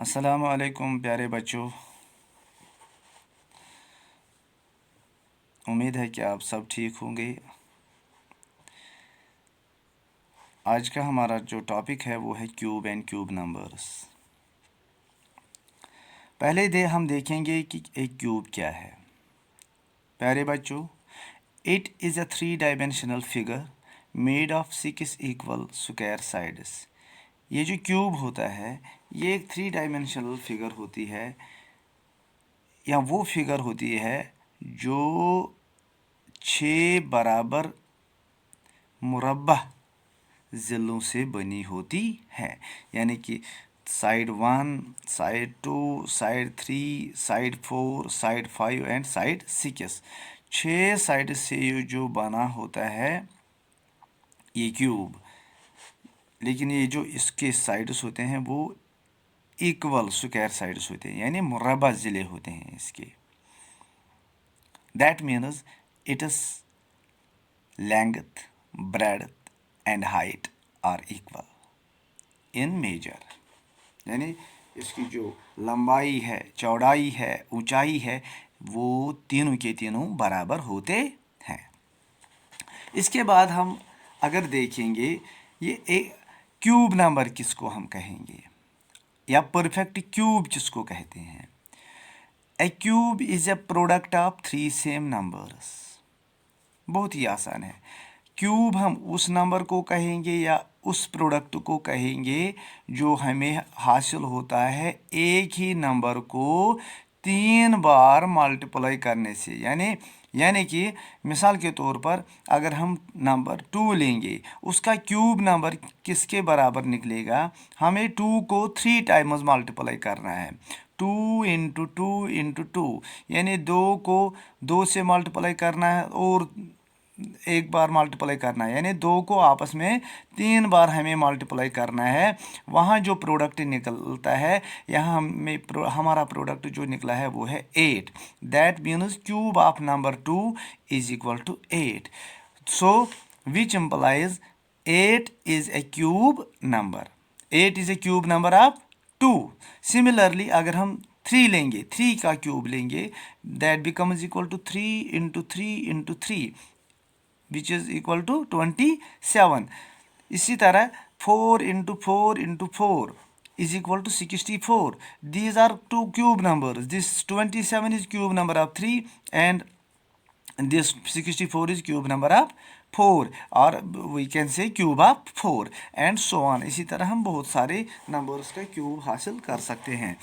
अस्सलाम वालेकुम प्यारे बच्चों। उम्मीद है कि आप सब ठीक होंगे। आज का हमारा जो टॉपिक है वो है क्यूब एंड क्यूब नंबर्स। पहले हम देखेंगे कि एक क्यूब क्या है। प्यारे बच्चों, it is a 3 dimensional figure made of 6 equal square sides. ये जो क्यूब होता है ये एक 3 डायमेंशनल फिगर होती है, या वो फिगर होती है जो 6 बराबर मुरब्बा ज़िलों से बनी होती है। यानी कि side 1, side 2, side 3, side 4, side 5 and side 6। 6 side से जो बना होता है ये क्यूब। लेकिन ये जो इसके साइड्स होते हैं वो इक्वल स्क्वायर साइड्स होते हैं, यानी मुरब्बा ज़िले होते हैं इसके। That means it is length, breadth and height are equal in measure. यानी इसकी जो लंबाई है, चौड़ाई है, ऊंचाई है, वो तीनों के तीनों बराबर होते हैं। इसके बाद हम अगर देखेंगे ये एक क्यूब नंबर किसको हम कहेंगे, या परफेक्ट क्यूब जिसको कहते हैं। A cube is a product of 3 same numbers. बहुत ही आसान है। क्यूब हम उस नंबर को कहेंगे या उस प्रोडक्ट को कहेंगे जो हमें हासिल होता है एक ही नंबर को 3 बार मल्टीप्लाई करने से। यानी कि मिसाल के तौर पर अगर हम नंबर 2 लेंगे, उसका क्यूब नंबर किसके बराबर निकलेगा? हमें 2 को 3 टाइम्स मल्टीप्लाई करना है। 2 इंटू 2 इंटू 2, यानी 2 को 2 से मल्टीप्लाई करना है और एक बार मल्टीप्लाई करना है, यानी 2 को आपस में 3 बार हमें मल्टीप्लाई करना है। वहाँ जो प्रोडक्ट निकलता है, यहाँ हमारा प्रोडक्ट जो निकला है वो है 8। That means cube of number 2 is equal to 8। So which implies 8 is a cube number. 8 is a cube number of 2। Similarly अगर हम 3 लेंगे, 3 का क्यूब लेंगे, that becomes equal to 3 into 3 into 3, which is equal to 27। इसी तरह 4 into 4 into 4 is equal to 64. These are two cube numbers. This 27 is cube number of 3 and this 64 is cube number of 4, or we can say cube of 4 and so on. इसी तरह हम बहुत सारे numbers का cube हासिल कर सकते हैं।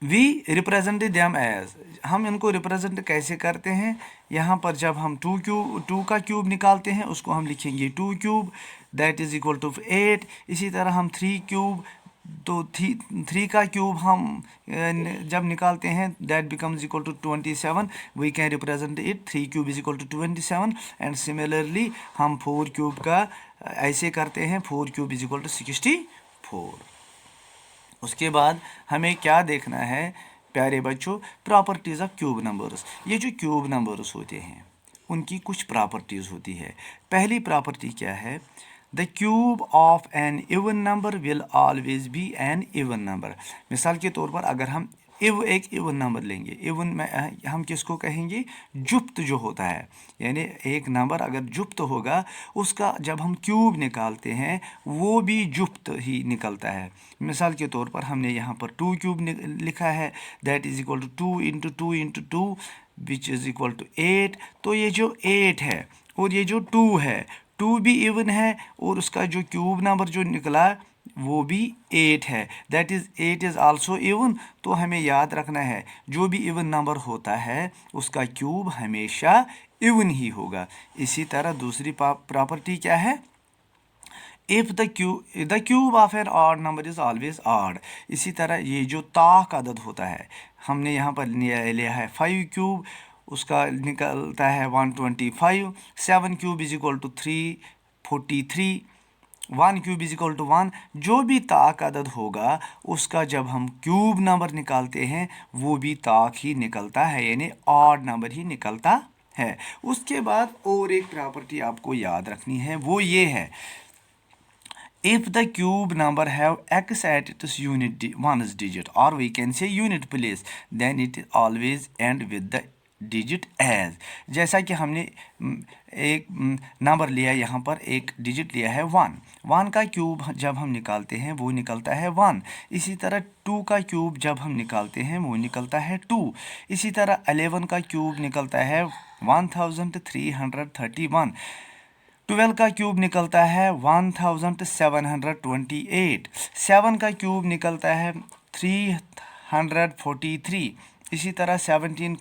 वी रिप्रेजेंट दैम एज, हम इनको रिप्रेजेंट कैसे करते हैं? यहाँ पर जब हम 2 का क्यूब निकालते हैं उसको हम लिखेंगे 2 cube, that is equal to 8। इसी तरह हम 3 क्यूब, तो 3 का क्यूब हम जब निकालते हैं that becomes equal to 27। We can represent it 3 cube is equal to 27। And similarly हम 4 क्यूब का ऐसे करते हैं, 4 क्यूब इज इक्वल टू 64। उसके बाद हमें क्या देखना है प्यारे बच्चों? Properties of cube numbers. ये जो क्यूब नंबर्स होते हैं उनकी कुछ प्रॉपर्टीज़ होती है। पहली प्रॉपर्टी क्या है? The cube of an even number will always be an even number. मिसाल के तौर पर अगर हम एक इवन नंबर लेंगे, इवन में हम किसको कहेंगे? जुप्त जो होता है, यानी एक नंबर अगर जुप्त होगा उसका जब हम क्यूब निकालते हैं वो भी जुप्त ही निकलता है। मिसाल के तौर पर हमने यहाँ पर 2 क्यूब लिखा है, that is equal to 2 into 2 into 2 which is equal to 8। तो ये जो 8 है और ये जो 2 है, 2 भी इवन है और उसका जो क्यूब नंबर जो निकला वो भी 8 है, that is 8 is also even. तो हमें याद रखना है जो भी इवन नंबर होता है उसका क्यूब हमेशा इवन ही होगा। इसी तरह दूसरी प्रॉपर्टी क्या है? If the cube of an odd number is always odd. इसी तरह ये जो ताक अदद होता है, हमने यहाँ पर लिया है 5 क्यूब, उसका निकलता है 125। 7 cube is equal to 343। 1 cube is equal to 1। जो भी ताक अदद होगा उसका जब हम क्यूब नंबर निकालते हैं वो भी ताक ही निकलता है, यानी ऑड नंबर ही निकलता है। उसके बाद और एक प्रॉपर्टी आपको याद रखनी है, वो ये है, if the cube number have x at its ones digit, or we can say unit place, then it always end with the digit as. जैसा कि हमने एक नंबर लिया, यहाँ पर एक डिजिट लिया है 1 का क्यूब जब हम निकालते हैं वो निकलता है 1। इसी तरह 2 का क्यूब जब हम निकालते हैं वो निकलता है 2। इसी तरह 11 का क्यूब निकलता है 1331। 12 का क्यूब निकलता है 1728। 7 का क्यूब निकलता है 343। इसी तरह 17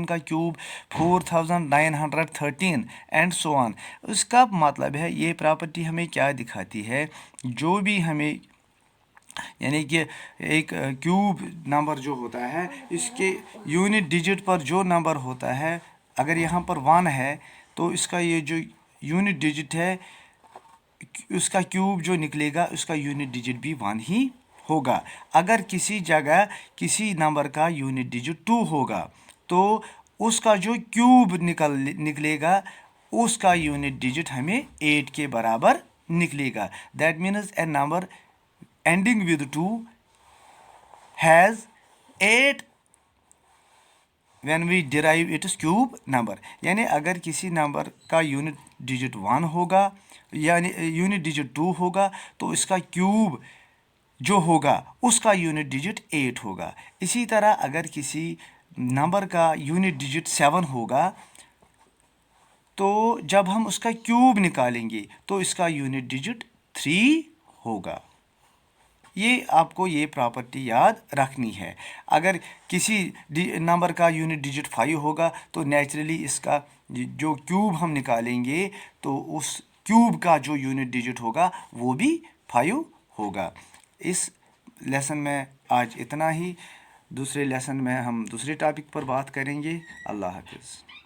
का क्यूब 4913 एंड सो ऑन। उसका मतलब है ये प्रॉपर्टी हमें क्या दिखाती है, जो भी हमें यानी कि एक क्यूब नंबर जो होता है इसके यूनिट डिजिट पर जो नंबर होता है, अगर यहाँ पर 1 है तो इसका ये जो यूनिट डिजिट है उसका क्यूब जो निकलेगा उसका यूनिट डिजिट भी 1 ही होगा। अगर किसी जगह किसी नंबर का यूनिट डिजिट 2 होगा तो उसका जो क्यूब निकलेगा उसका यूनिट डिजिट हमें 8 के बराबर निकलेगा। That means A number ending with 2 has 8 when we derive its cube number। यानी अगर किसी नंबर का यूनिट डिजिट 1 होगा यानी यूनिट डिजिट 2 होगा तो इसका क्यूब जो होगा उसका यूनिट डिजिट 8 होगा। इसी तरह अगर किसी नंबर का यूनिट डिजिट 7 होगा तो जब हम उसका क्यूब निकालेंगे तो इसका यूनिट डिजिट 3 होगा। ये आपको ये प्रॉपर्टी याद रखनी है। अगर किसी नंबर का यूनिट डिजिट 5 होगा तो नेचुरली इसका जो क्यूब हम निकालेंगे तो उस क्यूब का जो यूनिट डिजिट होगा वो भी 5 होगा। इस लेसन में आज इतना ही। दूसरे लेसन में हम दूसरे टॉपिक पर बात करेंगे। अल्लाह हाफिज़।